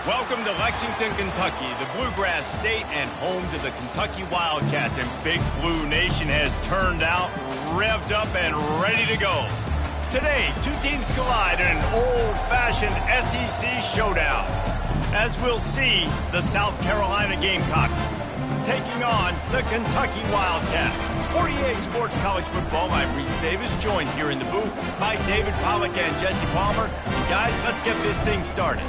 Welcome to Lexington, Kentucky, the Bluegrass State and home to the Kentucky Wildcats. And Big Blue Nation has turned out, revved up, and ready to go. Today, two teams collide in an old-fashioned SEC showdown. As we'll see, the South Carolina Gamecocks taking on the Kentucky Wildcats. 48 Sports College Football, I'm Reese Davis, joined here in the booth by David Pollack and Jesse Palmer. And guys, let's get this thing started.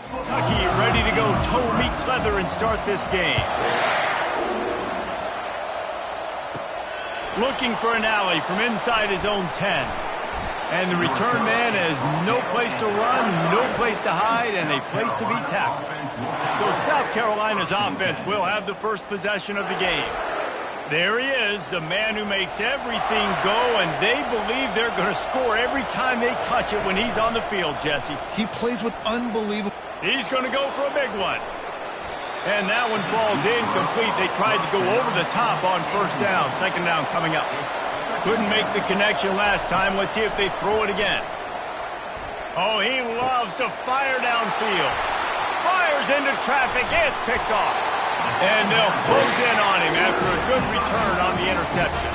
Kentucky ready to go toe meets leather and start this game. Looking for an alley from inside his own 10. And the return man has no place to run, no place to hide, and a place to be tackled. So South Carolina's offense will have the first possession of the game. There he is, the man who makes everything go, and they believe they're going to score every time they touch it when he's on the field, Jesse. He plays with unbelievable... He's going to go for a big one. And that one falls incomplete. They tried to go over the top on first down. Second down coming up. Couldn't make the connection last time. Let's see if they throw it again. Oh, he loves to fire downfield. Fires into traffic. It's picked off. And they'll close in on him after a good return on the interception.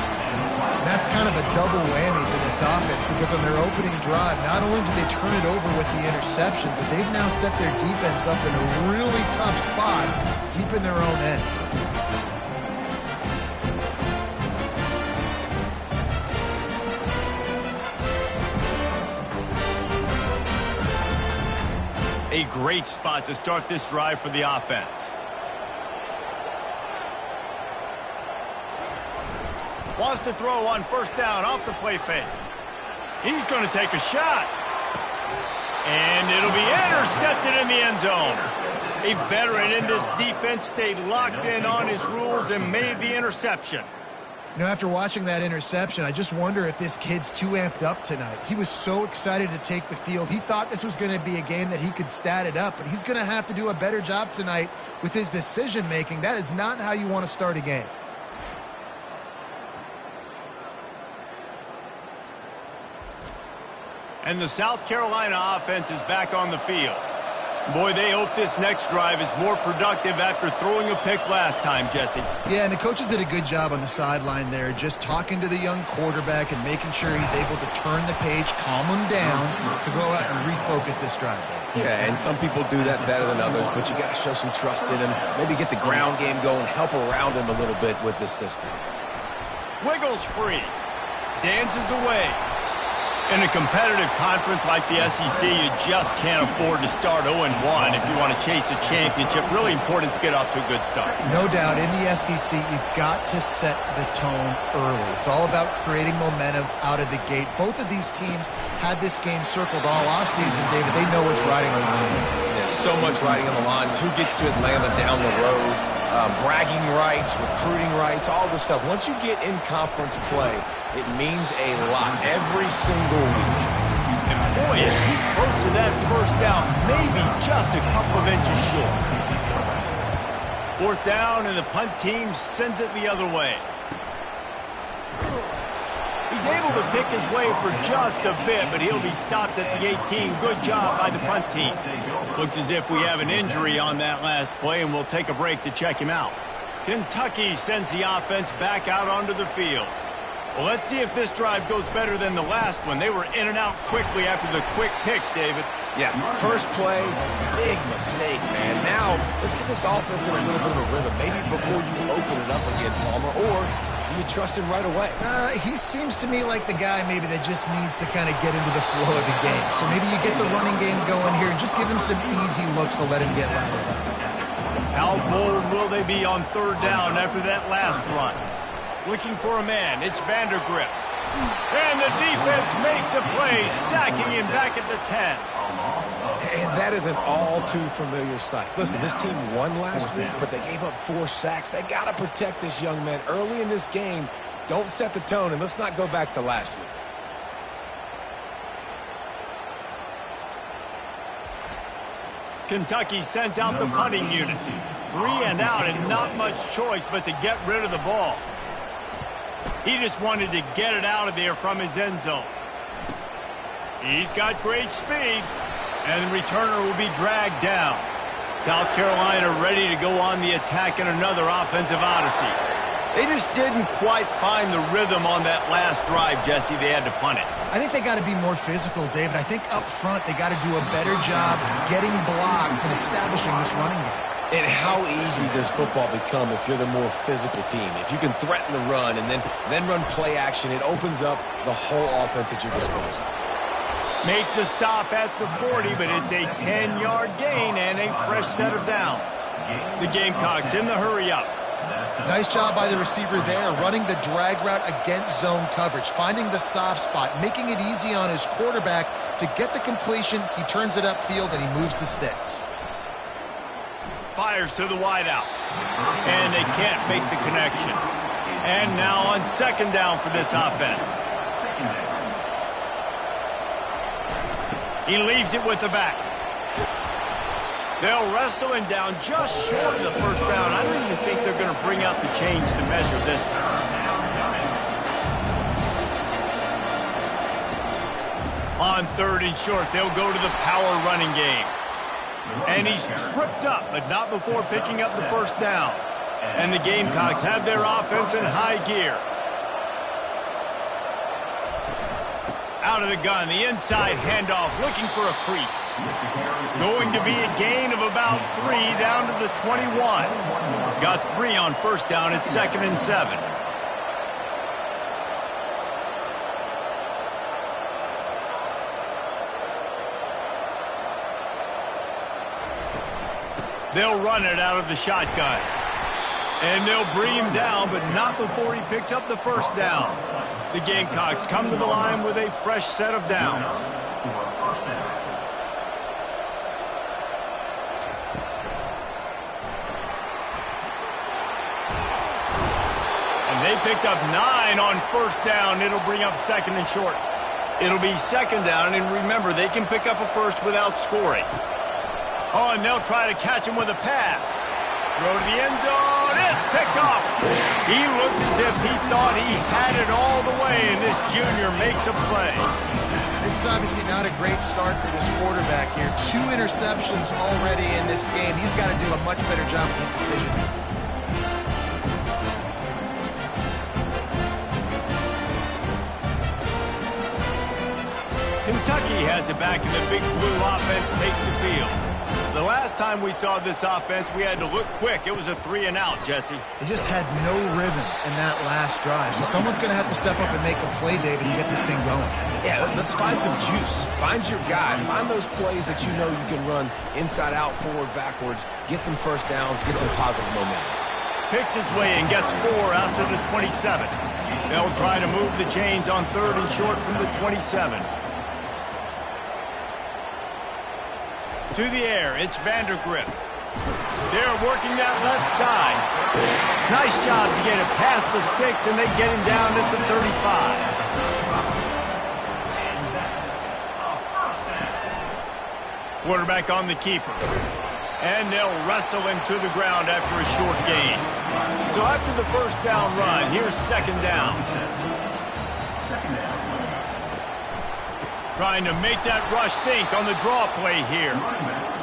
That's kind of a double whammy for this offense because on their opening drive, not only did they turn it over with the interception, but they've now set their defense up in a really tough spot deep in their own end. A great spot to start this drive for the offense. Wants to throw on first down off the play fake. He's going to take a shot. And it'll be intercepted in the end zone. A veteran in this defense stayed locked in on his rules and made the interception. You know, after watching that interception, I just wonder if this kid's too amped up tonight. He was so excited to take the field. He thought this was going to be a game that he could stat it up, but he's going to have to do a better job tonight with his decision-making. That is not how you want to start a game. And the South Carolina offense is back on the field. Boy, they hope this next drive is more productive after throwing a pick last time, Jesse. Yeah, and the coaches did a good job on the sideline there, just talking to the young quarterback and making sure he's able to turn the page, calm him down, to go out and refocus this drive. Yeah, and some people do that better than others, but you got to show some trust in him, maybe get the ground game going, help around him a little bit with this system. Wiggles free, dances away. In a competitive conference like the SEC, you just can't afford to start 0-1 if you want to chase a championship. Really important to get off to a good start. No doubt, in the SEC, you've got to set the tone early. It's all about creating momentum out of the gate. Both of these teams had this game circled all offseason, David. They know what's riding on the line. There's so much riding on the line. Who gets to Atlanta down the road? Bragging rights, recruiting rights, all this stuff. Once you get in conference play, it means a lot every single week. And boy, is he close to that first down, maybe just a couple of inches short. Fourth down, and the punt team sends it the other way. He's able to pick his way for just a bit, but he'll be stopped at the 18. Good job by the punt team. Looks as if we have an injury on that last play, and we'll take a break to check him out. Kentucky sends the offense back out onto the field. Well, let's see if this drive goes better than the last one. They were in and out quickly after the quick pick, David. Yeah, first play, big mistake, man. Now, let's get this offense in a little bit of a rhythm. Maybe before you open it up again, Palmer, or do you trust him right away? He seems to me like the guy maybe that just needs to kind of get into the flow of the game. So maybe you get the running game going here and just give him some easy looks to let him get lateral. How bold will they be on third down after that last run? Looking for a man. It's Vandergrift. And the defense makes a play, sacking him back at the 10. And that is an all-too-familiar sight. Listen, this team won last week, but they gave up 4 sacks. They got to protect this young man early in this game. Don't set the tone, and let's not go back to last week. Kentucky sends out the punting unit. 3 and out and not much choice but to get rid of the ball. He just wanted to get it out of there from his end zone. He's got great speed, and the returner will be dragged down. South Carolina ready to go on the attack in another offensive odyssey. They just didn't quite find the rhythm on that last drive, Jesse. They had to punt it. I think they got to be more physical, David. I think up front they got to do a better job getting blocks and establishing this running game. And how easy does football become if you're the more physical team? If you can threaten the run and then run play action, it opens up the whole offense at your disposal. Make the stop at the 40, but it's a 10-yard gain and a fresh set of downs. The Gamecocks in the hurry-up. Nice job by the receiver there, running the drag route against zone coverage, finding the soft spot, making it easy on his quarterback to get the completion. He turns it upfield, and he moves the sticks. Fires to the wideout, and they can't make the connection. And now on second down for this offense. He leaves it with the back. They'll wrestle him down just short of the first down. I don't even think they're going to bring out the chains to measure this one. On third and short, they'll go to the power running game. And he's tripped up, but not before picking up the first down. And the Gamecocks have their offense in high gear. Out of the gun, the inside handoff, looking for a crease. Going to be a gain of about 3 down to the 21. Got 3 on first down at 2nd and 7. They'll run it out of the shotgun. And they'll bring him down, but not before he picks up the first down. The Gamecocks come to the line with a fresh set of downs. And they picked up 9 on first down. It'll bring up 2nd and short. It'll be 2nd down, and remember, they can pick up a first without scoring. Oh, and they'll try to catch him with a pass. Throw to the end zone. It's picked off. He looked as if he thought he had it all the way, and this junior makes a play. This is obviously not a great start for this quarterback here. 2 interceptions already in this game. He's got to do a much better job with his decision. Kentucky has it back, and the Big Blue offense takes the field. The last time we saw this offense, we had to look quick. It was a 3 and out, Jesse. They just had no rhythm in that last drive. So someone's going to have to step up and make a play, David, and get this thing going. Yeah, let's find some juice. Find your guy. Find those plays that you know you can run inside out, forward, backwards. Get some first downs. Get some positive momentum. Picks his way and gets 4 after the 27. They'll try to move the chains on 3rd and short from the 27. To the air, it's Vandergrift. They're working that left side. Nice job to get it past the sticks, and they get him down at the 35. Quarterback on the keeper. And they'll wrestle him to the ground after a short gain. So after the first down run, here's 2nd down. Trying to make that rush think on the draw play here.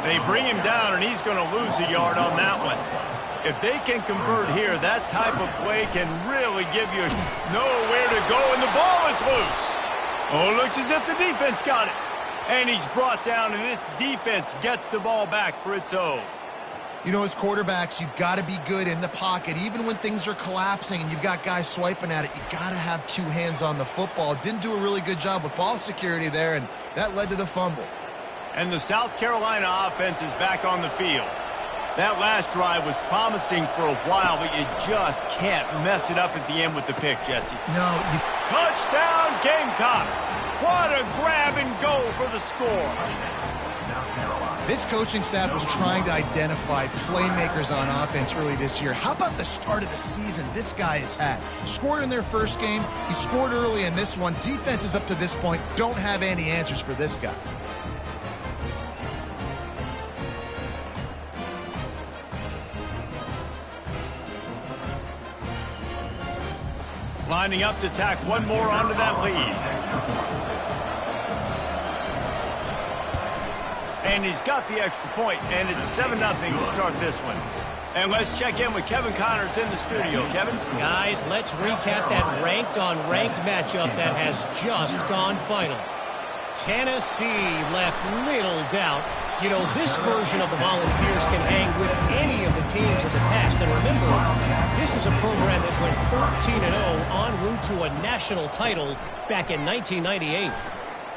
They bring him down, and he's going to lose a yard on that one. If they can convert here, that type of play can really give you nowhere to go, and the ball is loose. Oh, looks as if the defense got it. And he's brought down, and this defense gets the ball back for its own. You know, as quarterbacks, you've got to be good in the pocket. Even when things are collapsing and you've got guys swiping at it, you've got to have 2 hands on the football. Didn't do a really good job with ball security there, and that led to the fumble. And the South Carolina offense is back on the field. That last drive was promising for a while, but you just can't mess it up at the end with the pick, Jesse. No, you... Touchdown, Gamecocks! What a grab and go for the score. This coaching staff was trying to identify playmakers on offense early this year. How about the start of the season this guy has had? Scored in their first game. He scored early in this one. Defenses up to this point don't have any answers for this guy. Lining up to tack one more onto that lead. And he's got the extra point, and it's 7-0 to start this one. And let's check in with Kevin Connors in the studio. Kevin? Guys, let's recap that ranked-on-ranked matchup that has just gone final. Tennessee left little doubt. You know, this version of the Volunteers can hang with any of the teams of the past. And remember, this is a program that went 13-0 en route to a national title back in 1998.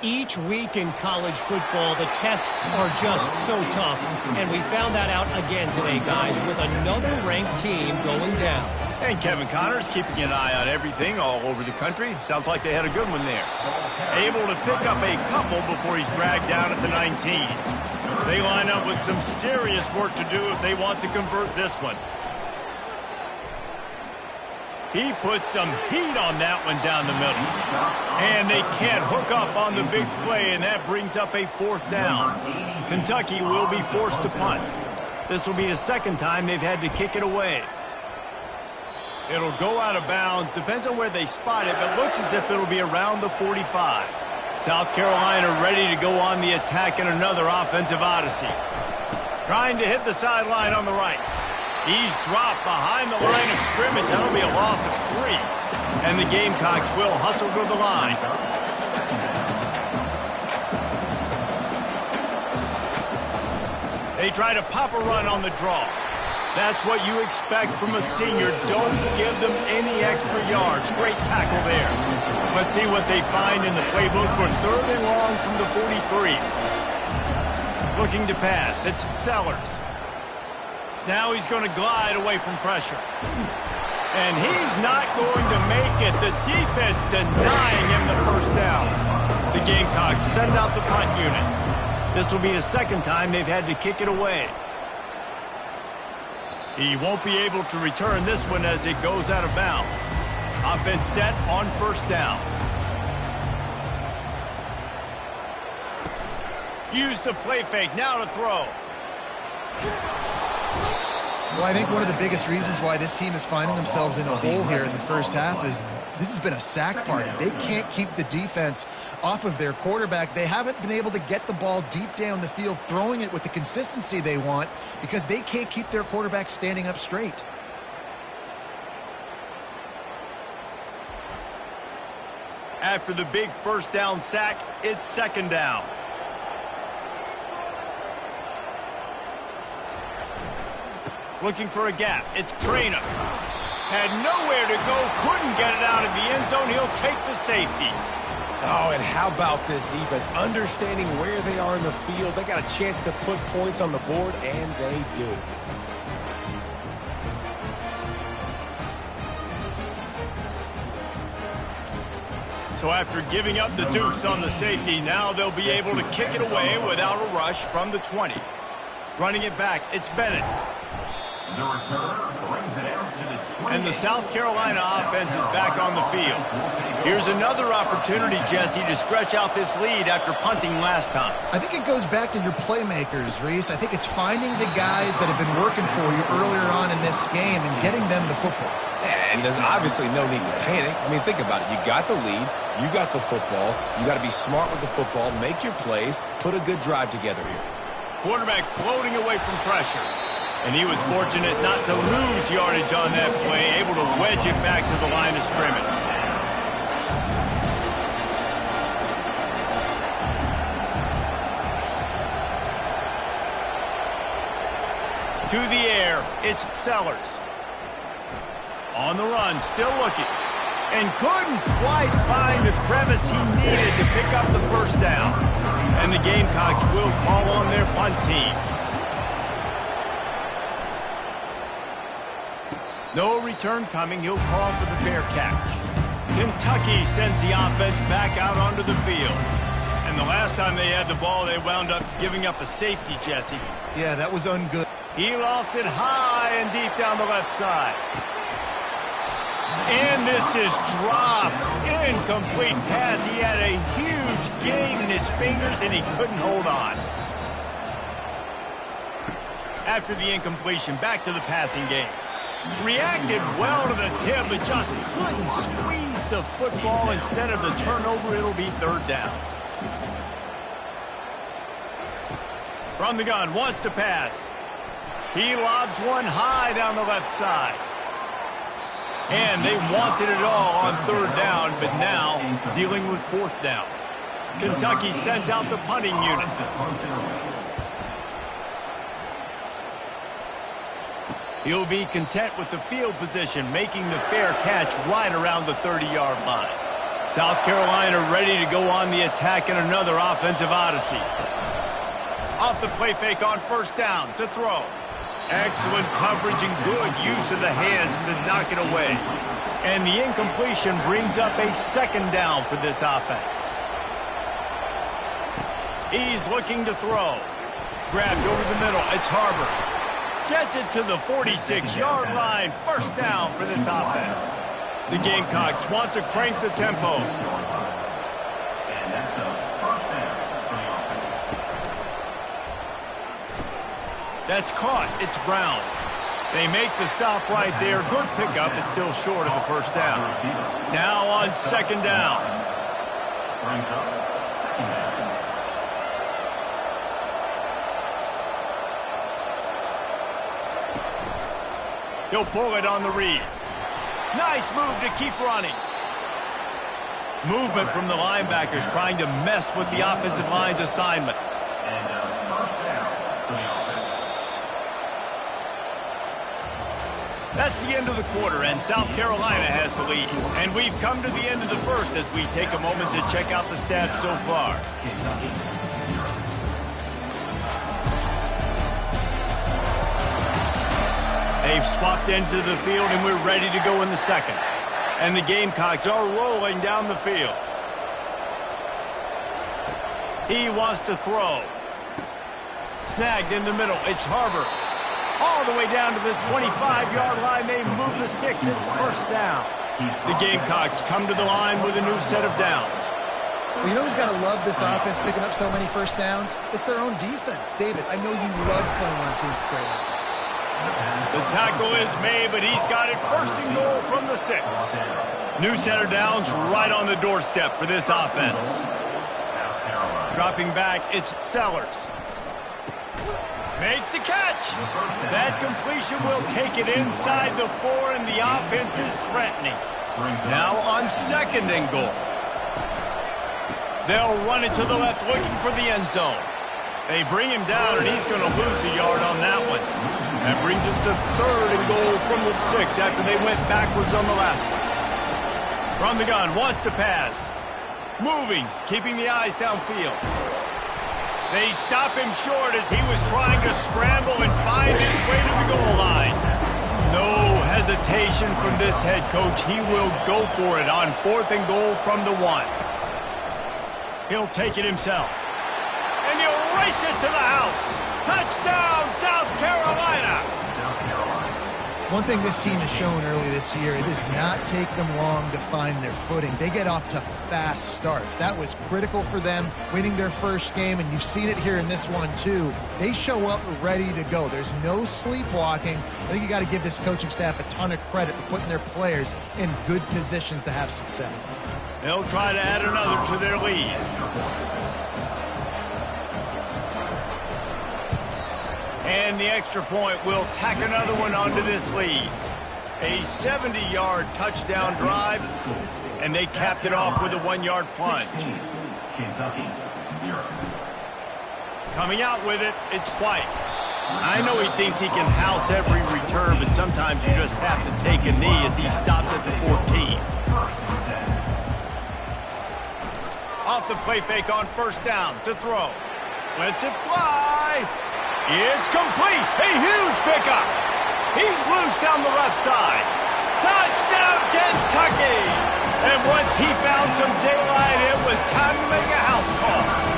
Each week in college football, the tests are just so tough, and we found that out again today, guys, with another ranked team going down. And Kevin Connors keeping an eye on everything all over the country. Sounds like they had a good one there. Able to pick up a couple before he's dragged down at the 19. They line up with some serious work to do if they want to convert this one. He puts some heat on that one down the middle. And they can't hook up on the big play, and that brings up a 4th down. Kentucky will be forced to punt. This will be the second time they've had to kick it away. It'll go out of bounds. Depends on where they spot it, but looks as if it'll be around the 45. South Carolina ready to go on the attack in another offensive odyssey. Trying to hit the sideline on the right. He's dropped behind the line of scrimmage. That'll be a loss of 3. And the Gamecocks will hustle to the line. They try to pop a run on the draw. That's what you expect from a senior. Don't give them any extra yards. Great tackle there. Let's see what they find in the playbook for 3rd and long from the 43. Looking to pass. It's Sellers. Now he's going to glide away from pressure. And he's not going to make it. The defense denying him the 1st down. The Gamecocks send out the punt unit. This will be the second time they've had to kick it away. He won't be able to return this one as it goes out of bounds. Offense set on 1st down. Use the play fake. Now to throw. Well, I think one of the biggest reasons why this team is finding themselves in a hole here in the first half is this has been a sack party. They can't keep the defense off of their quarterback. They haven't been able to get the ball deep down the field, throwing it with the consistency they want because they can't keep their quarterback standing up straight. After the big 1st down sack, it's 2nd down. Looking for a gap. It's Trainer. Had nowhere to go. Couldn't get it out of the end zone. He'll take the safety. Oh, and how about this defense? Understanding where they are in the field. They got a chance to put points on the board, and they do. So after giving up the deuce on the safety, now they'll be able to kick it away without a rush from the 20. Running it back, it's Bennett. And the South Carolina offense is back on the field. Here's another opportunity, Jesse, to stretch out this lead after punting last time. I think it goes back to your playmakers, Reese. I think it's finding the guys that have been working for you earlier on in this game and getting them the football. Yeah, and there's obviously no need to panic. I mean, think about it. You got the lead. You got the football. You got to be smart with the football. Make your plays. Put a good drive together here. Quarterback floating away from pressure. And he was fortunate not to lose yardage on that play, able to wedge it back to the line of scrimmage. To the air, it's Sellers. On the run, still looking. And couldn't quite find the crevice he needed to pick up the 1st down. And the Gamecocks will call on their punt team. No return coming. He'll call for the fair catch. Kentucky sends the offense back out onto the field. And the last time they had the ball, they wound up giving up a safety, Jesse. Yeah, that was ungood. He lost it high and deep down the left side. And this is dropped. Incomplete pass. He had a huge gain in his fingers, and he couldn't hold on. After the incompletion, back to the passing game. Reacted well to the tip, but just couldn't squeeze the football. Instead of the turnover, it'll be third down. From the gun, wants to pass. He lobs one high down the left side. And they wanted it all on third down, but now dealing with fourth down. Kentucky sent out the punting unit. He'll be content with the field position, making the fair catch right around the 30-yard line. South Carolina ready to go on the attack in another offensive odyssey. Off the play fake on first down to throw. Excellent coverage and good use of the hands to knock it away. And the incompletion brings up a second down for this offense. He's looking to throw. Grabbed over the middle. It's Harbor. Gets it to the 46-yard line. First down for this offense. The Gamecocks want to crank the tempo. That's caught. It's Brown. They make the stop right there. Good pickup. It's still short of the first down. Now on second down. He'll pull it on the read. Nice move to keep running. Movement from the linebackers trying to mess with the offensive line's assignments. That's the end of the quarter, and South Carolina has the lead. And we've come to the end of the first as we take a moment to check out the stats so far. They've swapped ends of the field, and we're ready to go in the second. And the Gamecocks are rolling down the field. He wants to throw. Snagged in the middle. It's Harbor. All the way down to the 25-yard line. They move the sticks. It's first down. The Gamecocks come to the line with a new set of downs. Well, you know who's got to love this offense picking up so many first downs? It's their own defense. David, I know you love playing on teams with great offenses. The tackle is made, but he's got it first and goal from the 6. New set of downs right on the doorstep for this offense. Dropping back, it's Sellers. Makes the catch. That completion will take it inside the 4, and the offense is threatening. Now on second and goal. They'll run it to the left looking for the end zone. They bring him down, and he's going to lose a yard on that one. That brings us to third and goal from the 6 after they went backwards on the last one. From the gun, wants to pass. Moving, keeping the eyes downfield. They stop him short as he was trying to scramble and find his way to the goal line. No hesitation from this head coach. He will go for it on fourth and goal from the 1. He'll take it himself. And he'll race it to the house. Touchdown, South Carolina! One thing this team has shown early this year, it does not take them long to find their footing. They get off to fast starts. That was critical for them winning their first game, and you've seen it here in this one too. They show up ready to go. There's no sleepwalking. I think you got to give this coaching staff a ton of credit for putting their players in good positions to have success. They'll try to add another to their lead. And the extra point will tack another one onto this lead. A 70-yard touchdown drive, and they capped it off with a 1-yard plunge. Kentucky, 0. Coming out with it, it's White. I know he thinks he can house every return, but sometimes you just have to take a knee as he stopped at the 14. Off the play fake on first down to throw. Lets it fly. It's complete. A huge pickup. He's loose down the left side. Touchdown, Kentucky! And once he found some daylight, it was time to make a house call.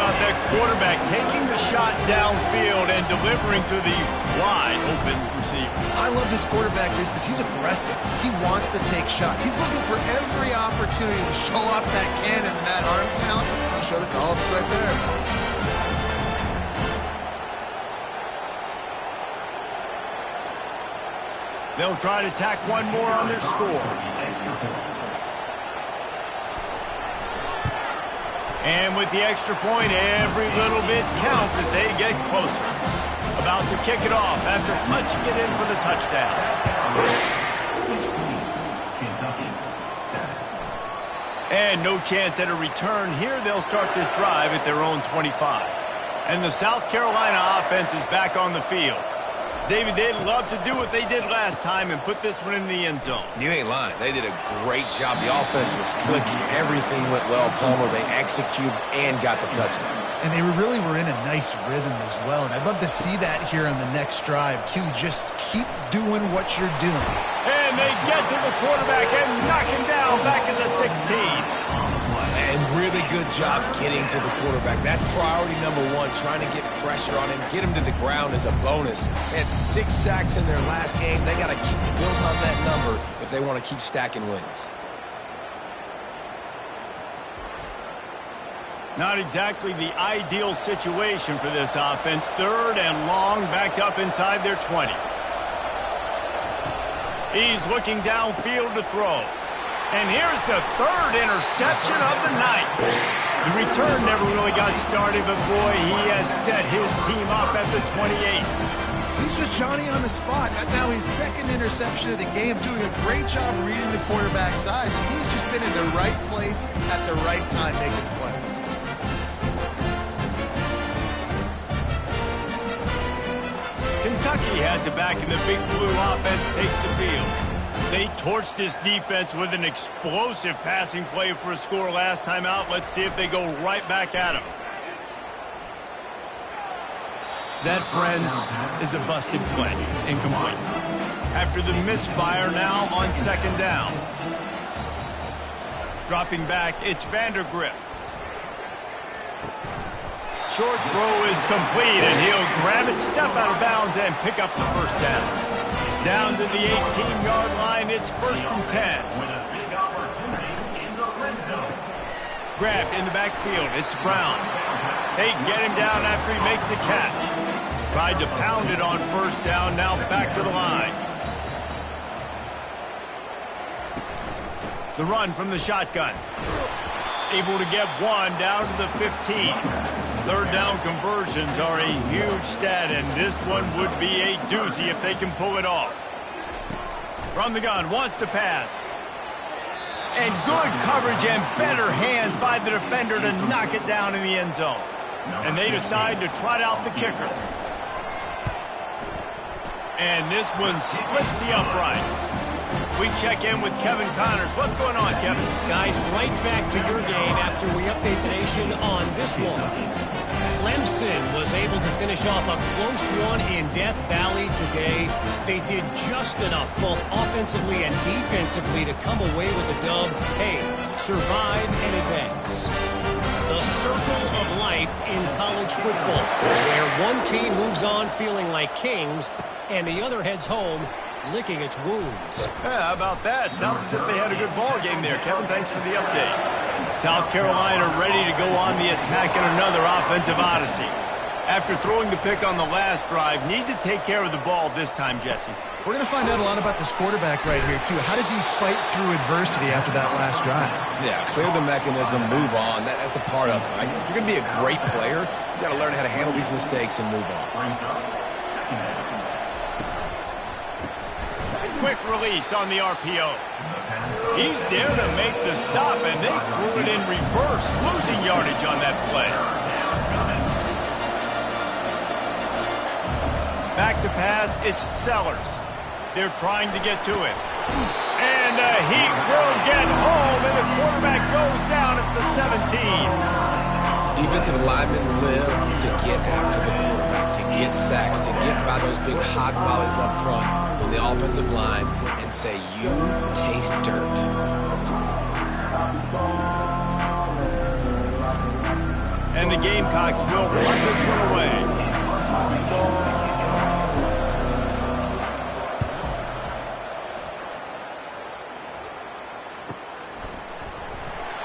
about that quarterback taking the shot downfield and delivering to the wide open receiver. I love this quarterback because he's aggressive. He wants to take shots. He's looking for every opportunity to show off that cannon and that arm talent. He showed it to all of us right there. They'll try to tack one more on their score. And with the extra point, every little bit counts as they get closer. About to kick it off after punching it in for the touchdown. 16, Kentucky, 7. And no chance at a return here. They'll start this drive at their own 25. And the South Carolina offense is back on the field. David, they'd love to do what they did last time and put this one in the end zone. You ain't lying. They did a great job. The offense was clicking. Everything went well, Palmer. They executed and got the touchdown. And they really were in a nice rhythm as well. And I'd love to see that here on the next drive, too. Just keep doing what you're doing. And they get to the quarterback and knock him down back at the 16. And really good job getting to the quarterback. That's priority number one, trying to get pressure on him, get him to the ground as a bonus. They had 6 sacks in their last game. They got to keep building on that number if they want to keep stacking wins. Not exactly the ideal situation for this offense. 3rd and long, backed up inside their 20. He's looking downfield to throw. And here's the 3rd interception of the night. The return never really got started, but boy, he has set his team up at the 28. He's just Johnny on the spot. Now his 2nd interception of the game, doing a great job reading the quarterback's eyes. And he's just been in the right place at the right time making plays. Kentucky has it back, and the Big Blue offense takes the field. They torched this defense with an explosive passing play for a score last time out. Let's see if they go right back at him. That, friends, is a busted play. Incomplete. After the misfire now on 2nd down. Dropping back, it's Vandergrift. Short throw is complete, and he'll grab it, step out of bounds, and pick up the 1st down. Down to the 18-yard line, it's 1st and 10. Grabbed in the backfield, it's Brown. They get him down after he makes a catch. Tried to pound it on 1st down, now back to the line. The run from the shotgun. Able to get one down to the 15. 3rd down conversions are a huge stat, and this one would be a doozy if they can pull it off. From the gun, wants to pass. And good coverage and better hands by the defender to knock it down in the end zone. And they decide to trot out the kicker. And this one splits the uprights. We check in with Kevin Connors. What's going on, Kevin? Guys, right back to your game after we update the nation on this one. Clemson was able to finish off a close one in Death Valley today. They did just enough, both offensively and defensively, to come away with the dub. Hey, survive and advance. The circle of life in college football, where one team moves on feeling like kings, and the other heads home licking its wounds. Yeah, how about that? Sounds as if they had a good ball game there. Kevin, thanks for the update. South Carolina ready to go on the attack in another offensive odyssey. After throwing the pick on the last drive, need to take care of the ball this time, Jesse. We're going to find out a lot about this quarterback right here, too. How does he fight through adversity after that last drive? Yeah, clear the mechanism, move on. That's a part of it, right? If you're going to be a great player, you got to learn how to handle these mistakes and move on. Quick release on the RPO. He's there to make the stop, and they threw it in reverse, losing yardage on that play. Back to pass, it's Sellers. They're trying to get to it. And he will get home, and the quarterback goes down at the 17. Defensive linemen live to get after the quarterback, to get sacks, to get by those big hog volleys up front on the offensive line and say, you taste dirt. And the Gamecocks will punt this one away.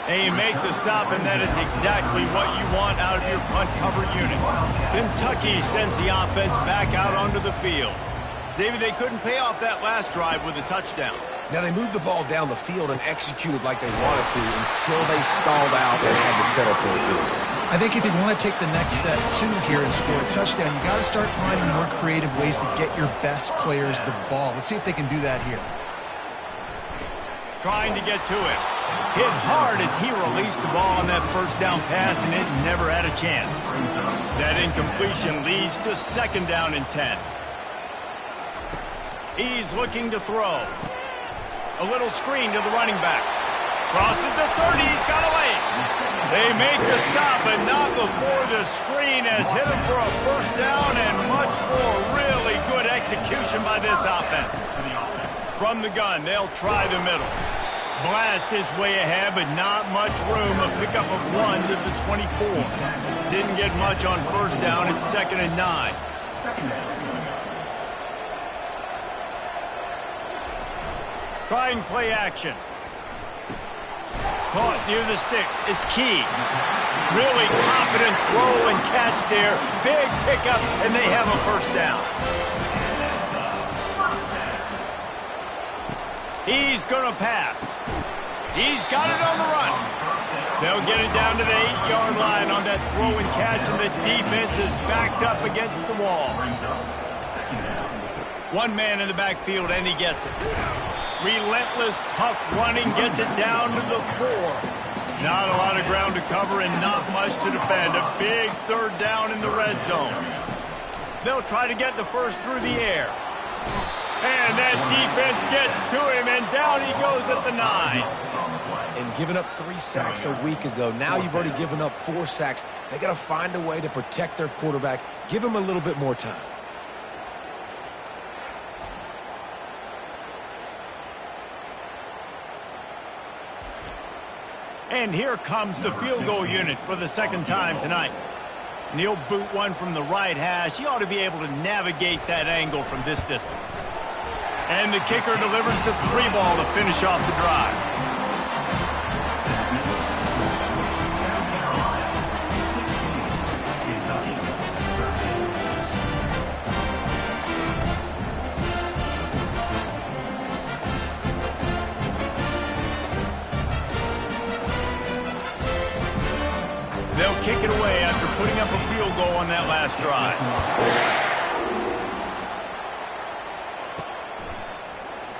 And you make the stop, and that is exactly what you want out of your punt cover unit. Kentucky sends the offense back out onto the field. David, they couldn't pay off that last drive with a touchdown. Now, they moved the ball down the field and executed like they wanted to until they stalled out and had to settle for a field goal. I think if you want to take the next step, too, here and score a touchdown, you got to start finding more creative ways to get your best players the ball. Let's see if they can do that here. Trying to get to him. Hit hard as he released the ball on that first down pass, and it never had a chance. That incompletion leads to second down and 10. He's looking to throw. A little screen to the running back. Crosses the 30. He's got away. They make the stop, but not before the screen has hit him for a first down, and much more really good execution by this offense. From the gun, they'll try the middle. Blast his way ahead, but not much room. A pickup of 1 to the 24. Didn't get much on first down. It's 2nd and 9. Trying play action. Caught near the sticks. It's key. Really confident throw and catch there. Big pickup, and they have a first down. He's going to pass. He's got it on the run. They'll get it down to the 8-yard line on that throw and catch, and the defense is backed up against the wall. One man in the backfield, and he gets it. Relentless, tough running, gets it down to the 4. Not a lot of ground to cover and not much to defend. A big third down in the red zone. They'll try to get the first through the air. And that defense gets to him, and down he goes at the 9. And giving up 3 sacks a week ago, now you've already given up 4 sacks. They got to find a way to protect their quarterback. Give him a little bit more time. And here comes the field goal unit for the second time tonight. And he'll boot one from the right hash. He ought to be able to navigate that angle from this distance. And the kicker delivers the 3 ball to finish off the drive. They'll kick it away after putting up a field goal on that last drive.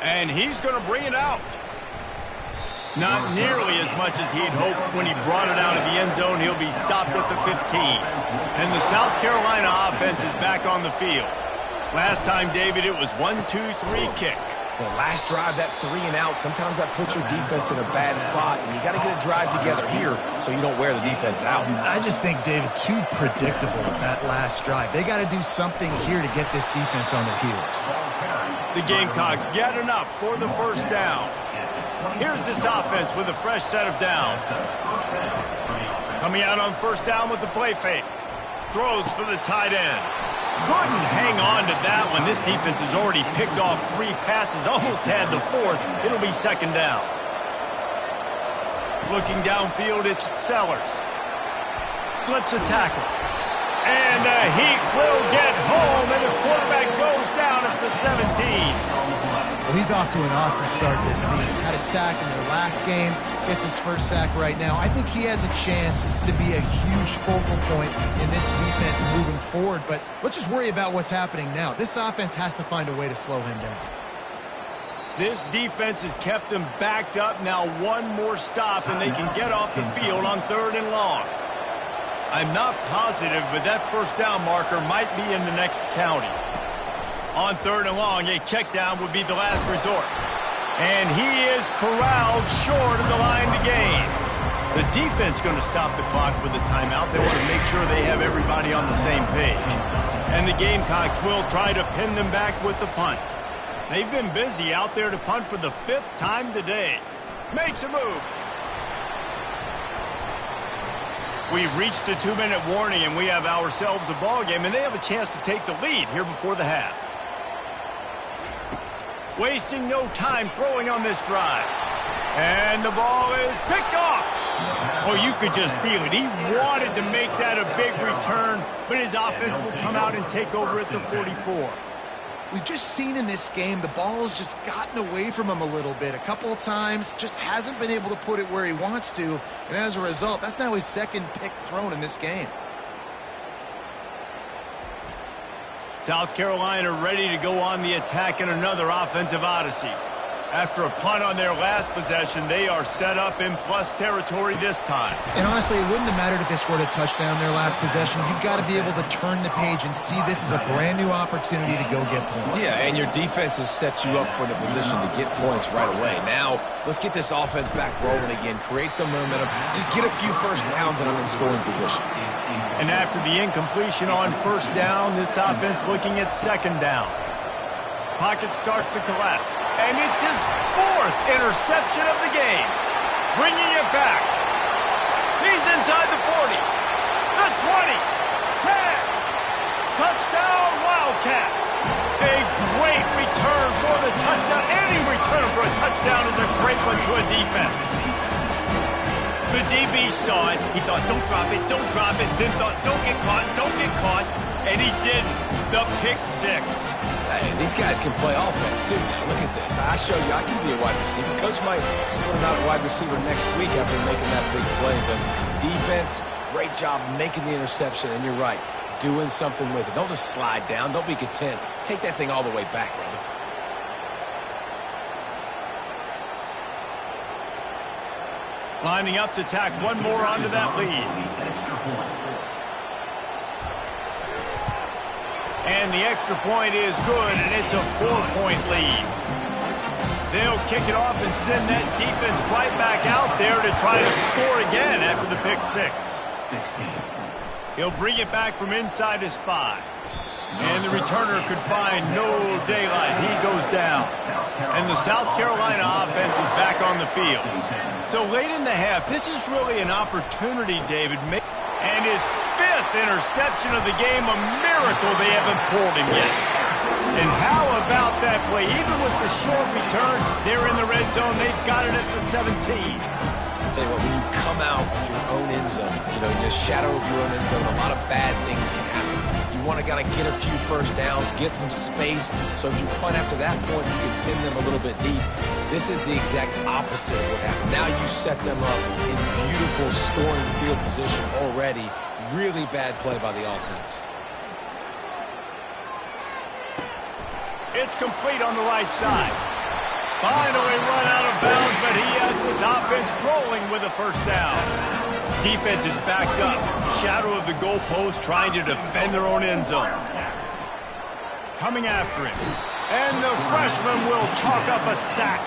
And he's going to bring it out. Not nearly as much as he'd hoped when he brought it out of the end zone. He'll be stopped at the 15. And the South Carolina offense is back on the field. Last time, David, it was 1-2-3 kick. Well, last drive, that 3 and out, sometimes that puts your defense in a bad spot, and you got to get a drive together here so you don't wear the defense out. I just think, David, too predictable that last drive. They got to do something here to get this defense on their heels. The Gamecocks get enough for the first down. Here's this offense with a fresh set of downs. Coming out on first down with the play fake. Throws for the tight end. Couldn't hang on to that one. This defense has already picked off 3 passes, almost had the 4th. It'll be second down. Looking downfield, it's Sellers. Slips a tackle. And the Heat will get home, and the quarterback goes down at the 17. Well, he's off to an awesome start this season. Had a sack in their last game. Gets his first sack right now. I think he has a chance to be a huge focal point in this defense moving forward. But let's just worry about what's happening now. This offense has to find a way to slow him down. This defense has kept them backed up. Now one more stop, and they can get off the field on 3rd and long. I'm not positive, but that first down marker might be in the next county. On 3rd and long, a check down would be the last resort. And he is corralled short of the line to gain. The defense going to stop the clock with a timeout. They want to make sure they have everybody on the same page. And the Gamecocks will try to pin them back with the punt. They've been busy out there to punt for the 5th time today. Makes a move. We've reached the 2-minute warning, and we have ourselves a ball game, and they have a chance to take the lead here before the half. Wasting no time throwing on this drive. And the ball is picked off. Oh, you could just feel it. He wanted to make that a big return, but his offense will come out and take over at the 44. We've just seen in this game the ball has just gotten away from him a little bit. A couple of times, just hasn't been able to put it where he wants to. And as a result, that's now his second pick thrown in this game. South Carolina ready to go on the attack in another offensive odyssey. After a punt on their last possession, they are set up in plus territory this time. And honestly, it wouldn't have mattered if they scored a touchdown their last possession. You've got to be able to turn the page and see this as a brand new opportunity to go get points. Yeah, and your defense has set you up for the position to get points right away. Now, let's get this offense back rolling again, create some momentum, just get a few first downs and I'm in scoring position. And after the incompletion on first down, this offense looking at second down. Pocket starts to collapse. And it's his 4th interception of the game. Bringing it back. He's inside the 40. The 20. 10. Touchdown, Wildcats. A great return for the touchdown. Any return for a touchdown is a great one to a defense. The DB saw it. He thought, don't drop it, don't drop it. Then thought, don't get caught, don't get caught. And he didn't. The pick 6. Hey, these guys can play offense, too. Now, look at this. I show you I can be a wide receiver. Coach might split him out a wide receiver next week after making that big play. But defense, great job making the interception. And you're right, doing something with it. Don't just slide down. Don't be content. Take that thing all the way back, brother. Lining up to tack one more onto that lead. And the extra point is good, and it's a 4-point lead. They'll kick it off and send that defense right back out there to try to score again after the pick 6. He'll bring it back from inside his 5. And the returner could find no daylight. He goes down. And the South Carolina offense is back on the field. So late in the half, this is really an opportunity, David. And his 5th interception of the game, a miracle they haven't pulled him yet. And how about that play? Even with the short return, they're in the red zone. They've got it at the 17. I'll tell you what, when you come out of your own end zone, in the shadow of your own end zone, a lot of bad things can happen. You want to get a few first downs, get some space. So if you punt after that point, you can pin them a little bit deep. This is the exact opposite of what happened. Now you set them up in beautiful scoring field position already. Really bad play by the offense. It's complete on the right side. Finally run out of bounds, but he has this offense rolling with a first down. Defense is backed up. Shadow of the goalpost trying to defend their own end zone. Coming after him. And the freshman will chalk up a sack.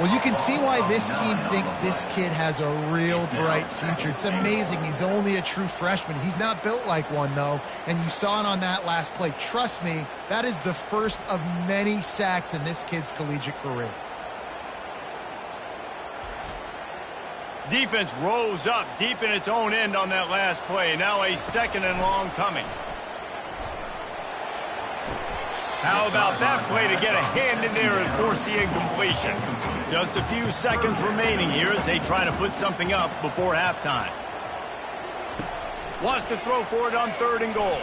Well, you can see why this team thinks this kid has a real bright future. It's amazing. He's only a true freshman. He's not built like one, though. And you saw it on that last play. Trust me, that is the first of many sacks in this kid's collegiate career. Defense rose up deep in its own end on that last play. Now a 2nd and long coming. How about that play to get a hand in there and force the incompletion? Just a few seconds remaining here as they try to put something up before halftime. Wants to throw for it on 3rd and goal.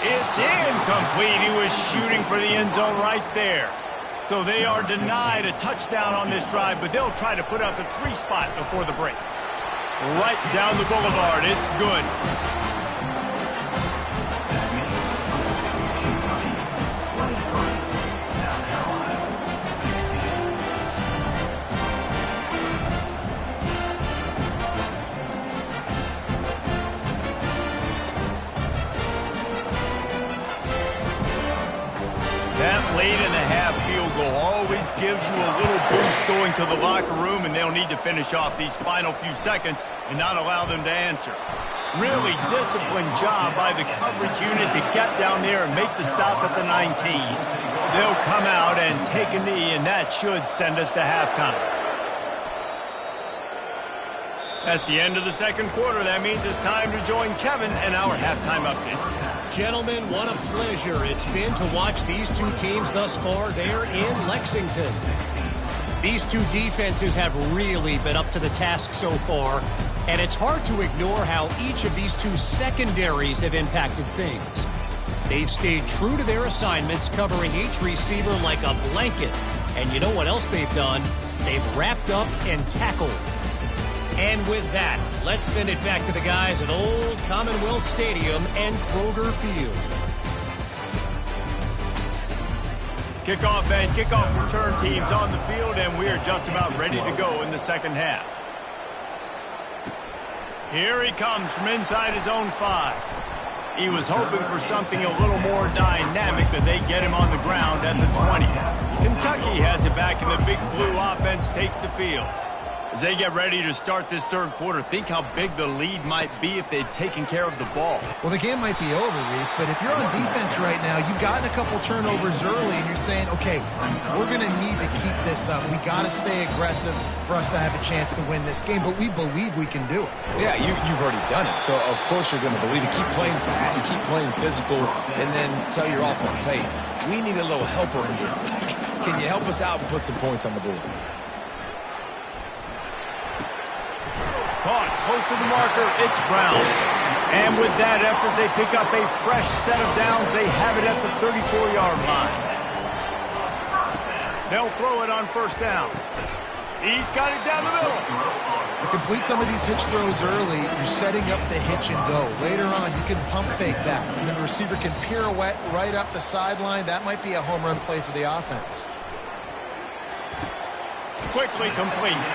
It's incomplete. He was shooting for the end zone right there. So they are denied a touchdown on this drive, but they'll try to put up a 3 spot before the break. Right down the boulevard. It's good. That late-in-the-half field goal always gives you a little boost going to the locker room, and they'll need to finish off these final few seconds and not allow them to answer. Really disciplined job by the coverage unit to get down there and make the stop at the 19. They'll come out and take a knee, and that should send us to halftime. That's the end of the second quarter. That means it's time to join Kevin and our halftime update. Gentlemen, what a pleasure it's been to watch these two teams thus far there in Lexington. These two defenses have really been up to the task so far, and it's hard to ignore how each of these two secondaries have impacted things. They've stayed true to their assignments, covering each receiver like a blanket. And you know what else they've done? They've wrapped up and tackled. And with that, let's send it back to the guys at Old Commonwealth Stadium and Kroger Field. Kickoff and kickoff return teams on the field, and we are just about ready to go in the second half. Here he comes from inside his own 5. He was hoping for something a little more dynamic, but they get him on the ground at the 20. Kentucky has it back, and the Big Blue offense takes the field. As they get ready to start this third quarter, think how big the lead might be if they'd taken care of the ball. Well, the game might be over, Reese, but if you're on defense right now, you've gotten a couple turnovers early, and you're saying, okay, we're going to need to keep this up. We got to stay aggressive for us to have a chance to win this game, but we believe we can do it. Yeah, you've already done it, so of course you're going to believe it. Keep playing fast, keep playing physical, and then tell your offense, hey, we need a little help over here. Can you help us out and put some points on the board? Caught, close to the marker, it's Brown. And with that effort, they pick up a fresh set of downs. They have it at the 34-yard line. They'll throw it on first down. He's got it down the middle. To complete some of these hitch throws early, you're setting up the hitch and go. Later on, you can pump fake that. And then the receiver can pirouette right up the sideline. That might be a home run play for the offense. Quickly complete.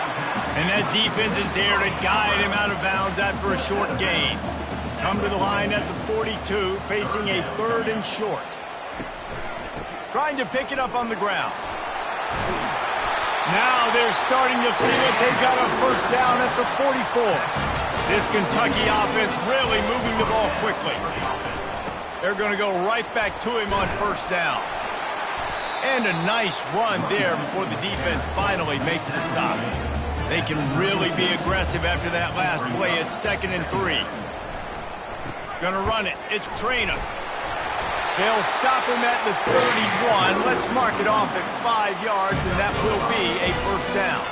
And that defense is there to guide him out of bounds after a short gain. Come to the line at the 42, facing a 3rd and short. Trying to pick it up on the ground. Now they're starting to feel it. They've got a first down at the 44. This Kentucky offense really moving the ball quickly. They're going to go right back to him on first down. And a nice run there before the defense finally makes the stop. They can really be aggressive after that last play. It's 2nd and 3. Gonna run it. It's Trainer. They'll stop him at the 31. Let's mark it off at 5 yards, and that will be a first down.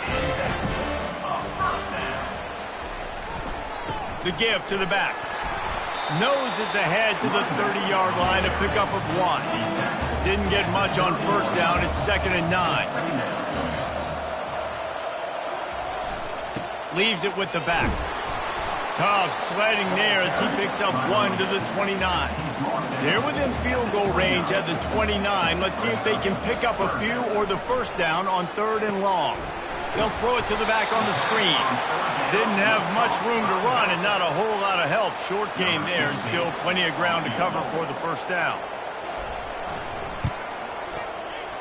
The give to the back. Noses ahead to the 30-yard line, a pickup of 1. Didn't get much on first down. It's 2nd and 9. Leaves it with the back. Tough sledding there as he picks up 1 to the 29. They're within field goal range at the 29. Let's see if they can pick up a few or the first down on 3rd and long. They'll throw it to the back on the screen. Didn't have much room to run and not a whole lot of help. Short game there and still plenty of ground to cover for the first down.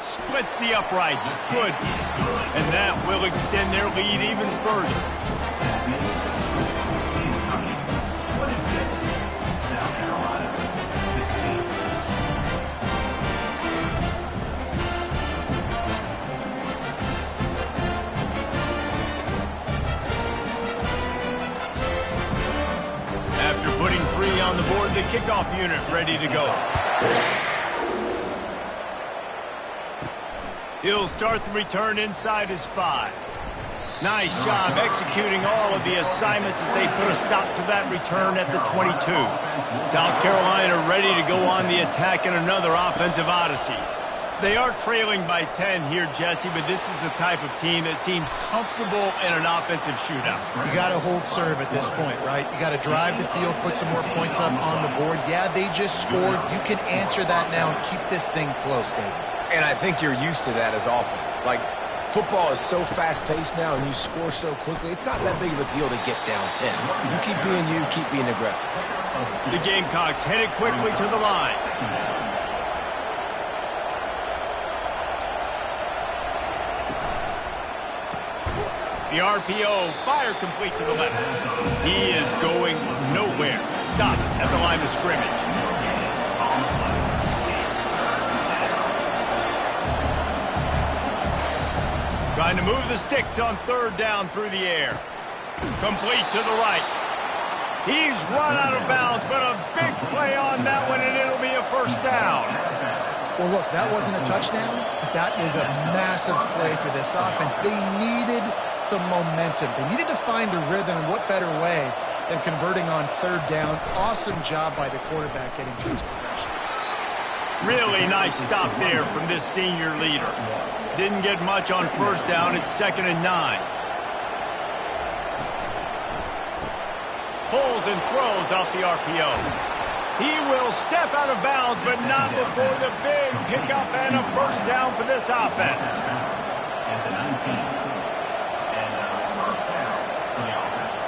Splits the uprights. Good. And that will extend their lead even further. After putting 3 on the board, the kickoff unit ready to go. He'll start the return inside his 5. Nice job executing all of the assignments as they put a stop to that return at the 22. South Carolina ready to go on the attack in another offensive odyssey. They are trailing by 10 here, Jesse, but this is the type of team that seems comfortable in an offensive shootout. You got to hold serve at this point, right? You got to drive the field, put some more points up on the board. Yeah, they just scored. You can answer that now and keep this thing close, David. And I think you're used to that as offense. Like, football is so fast-paced now and you score so quickly, it's not that big of a deal to get down 10. You keep being aggressive. The Gamecocks headed quickly to the line. The RPO, fire complete to the left. He is going nowhere. Stop at the line of scrimmage. Trying to move the sticks on 3rd down through the air. Complete to the right. He's run out of bounds, but a big play on that one, and it'll be a first down. Well, look, that wasn't a touchdown, but that was a massive play for this offense. They needed some momentum. They needed to find a rhythm, and what better way than converting on third down. Awesome job by the quarterback getting to his progression. Really nice stop there from this senior leader. Didn't get much on first down. It's 2nd and 9. Pulls and throws off the RPO. He will step out of bounds, but not before the big pickup and a first down for this offense. At the 19. And first down for the offense.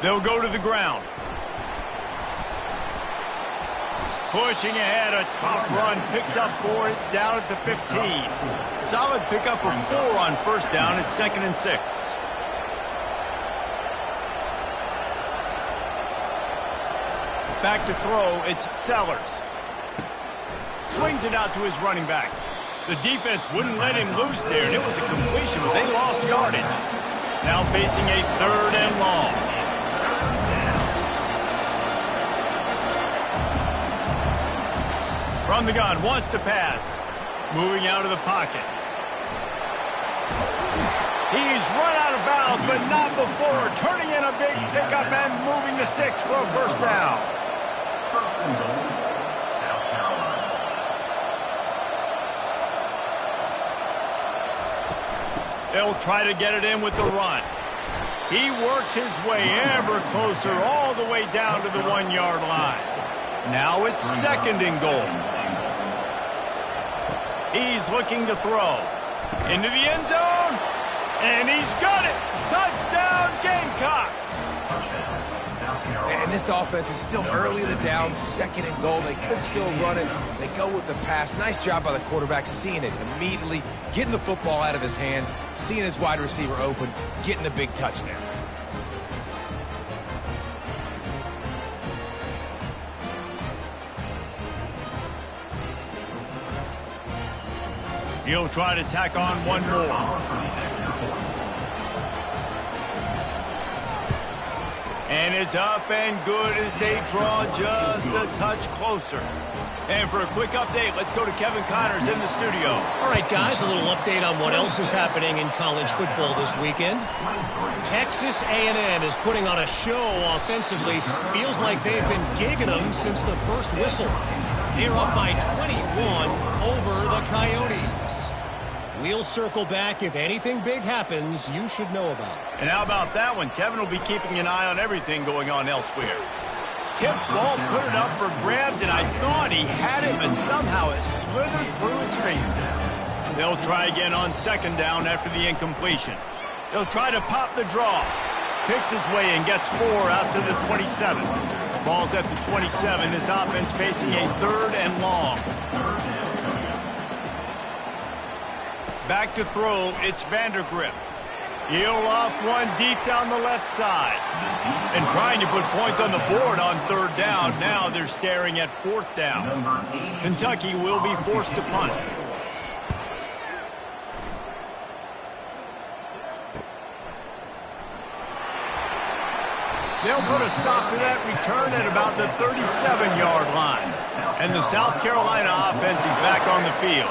They'll go to the ground. Pushing ahead, a tough run, picks up 4, it's down at the 15. Solid pickup of 4 on first down, it's 2nd and 6. Back to throw, it's Sellers. Swings it out to his running back. The defense wouldn't let him loose there, and it was a completion, but they lost yardage. Now facing a 3rd and long. From the gun, wants to pass. Moving out of the pocket. He's run out of bounds, but not before turning in a big pickup and moving the sticks for a first down. First and goal, South Carolina. They'll try to get it in with the run. He works his way ever closer all the way down to the 1-yard line. Now it's 2nd and goal. He's looking to throw. Into the end zone. And he's got it. Touchdown, Gamecocks. And this offense is still early in the down, 2nd and goal. They could still run it. They go with the pass. Nice job by the quarterback, seeing it immediately, getting the football out of his hands, seeing his wide receiver open, getting the big touchdown. He'll try to tack on one more. And it's up and good as they draw just a touch closer. And for a quick update, let's go to Kevin Connors in the studio. All right, guys, a little update on what else is happening in college football this weekend. Texas A&M is putting on a show offensively. Feels like they've been gigging them since the first whistle. They're up by 21 over the Coyotes. We'll circle back. If anything big happens, you should know about it. And how about that one? Kevin will be keeping an eye on everything going on elsewhere. Tip ball, put it up for grabs, and I thought he had it, but somehow it slithered through his fingers. They'll try again on 2nd down after the incompletion. They'll try to pop the draw. Picks his way and gets 4 out to the 27. Ball's at the 27. This offense facing a 3rd and long. Back to throw, it's Vandergrift. He'll off one deep down the left side. And trying to put points on the board on 3rd down. Now they're staring at 4th down. Kentucky will be forced to punt. They'll put a stop to that return at about the 37-yard line. And the South Carolina offense is back on the field.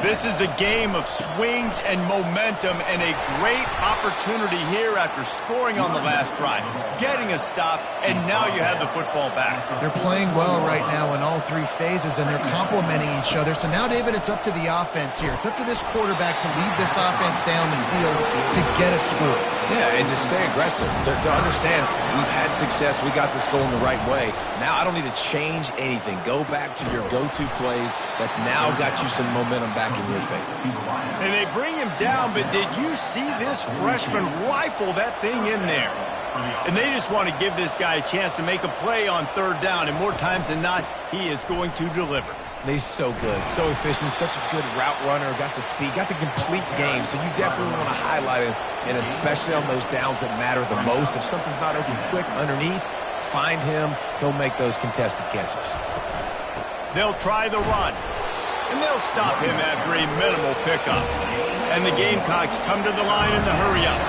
This is a game of swings and momentum and a great opportunity here after scoring on the last drive, getting a stop, and now you have the football back. They're playing well right now in all 3 phases, and they're complementing each other. So now, David, it's up to the offense here. It's up to this quarterback to lead this offense down the field to get a score. Yeah, and to stay aggressive, to understand we've had success, we got this going the right way. Now I don't need to change anything. Go back to your go-to plays. That's now got you some momentum back in your favor. And they bring him down, but did you see this freshman rifle that thing in there? And they just want to give this guy a chance to make a play on 3rd down, and more times than not, he is going to deliver. And he's so good, so efficient, such a good route runner, got the speed, got the complete game. So you definitely want to highlight him, and especially on those downs that matter the most. If something's not open quick underneath, find him. He'll make those contested catches. They'll try the run. And they'll stop him after a minimal pickup. And the Gamecocks come to the line in the hurry-up.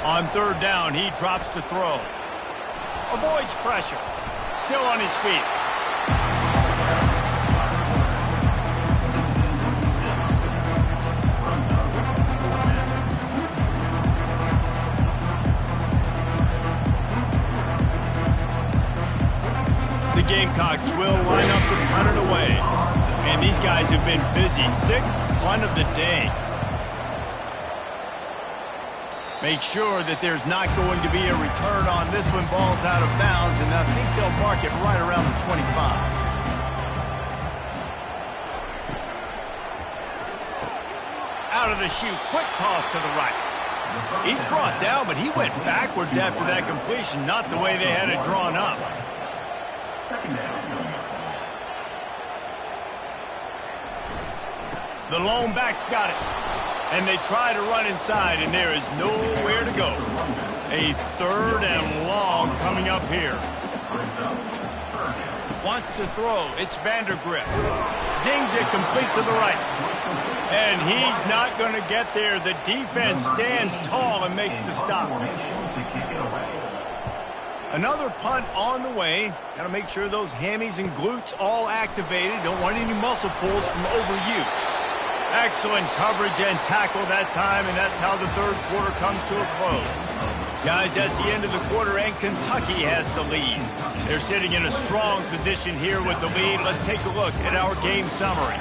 On third down, he drops to throw. Avoids pressure. Still on his feet. The Gamecocks will line up to punt it away. And these guys have been busy. 6th punt of the day. Make sure that there's not going to be a return on this one. Ball's out of bounds, and I think they'll mark it right around the 25. Out of the chute, quick toss to the right. He's brought down, but he went backwards after that completion, not the way they had it drawn up. Second down. The lone back's got it. And they try to run inside, and there is nowhere to go. A 3rd and long coming up here. Wants to throw. It's Vandergrift. Zings it complete to the right. And he's not going to get there. The defense stands tall and makes the stop. Another punt on the way. Got to make sure those hammies and glutes all activated. Don't want any muscle pulls from overuse. Excellent coverage and tackle that time, and that's how the third quarter comes to a close. Guys, that's the end of the quarter, and Kentucky has the lead. They're sitting in a strong position here with the lead. Let's take a look at our game summary.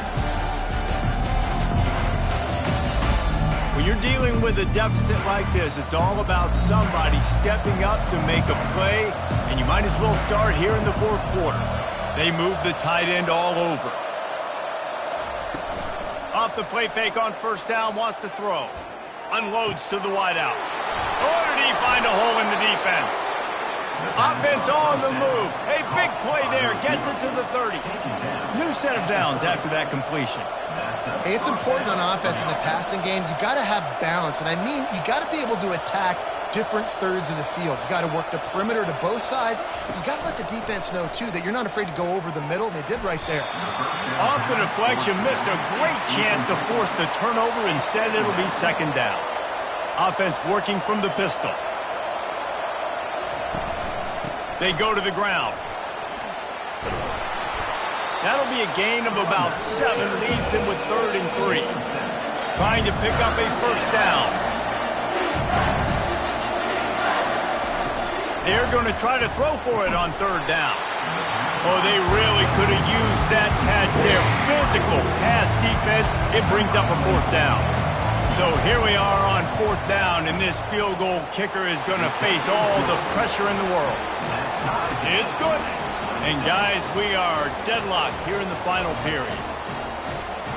When you're dealing with a deficit like this, it's all about somebody stepping up to make a play, and you might as well start here in the fourth quarter. They move the tight end all over. Off the play fake on first down, wants to throw. Unloads to the wideout. Or did he find a hole in the defense? Offense on the move. A big play there. Gets it to the 30. New set of downs after that completion. Hey, it's important on offense in the passing game. You've got to have balance. And I mean, you got to be able to attack different thirds of the field. You got to work the perimeter to both sides. You got to let the defense know, too, that you're not afraid to go over the middle, and they did right there. Off the deflection, missed a great chance to force the turnover. Instead, it'll be second down. Offense working from the pistol. They go to the ground. That'll be a gain of about 7, leaves him with 3rd and 3. Trying to pick up a first down. They're going to try to throw for it on 3rd down. Oh, they really could have used that catch there. Physical pass defense. It brings up a 4th down. So here we are on 4th down, and this field goal kicker is going to face all the pressure in the world. It's good. And, guys, we are deadlocked here in the final period.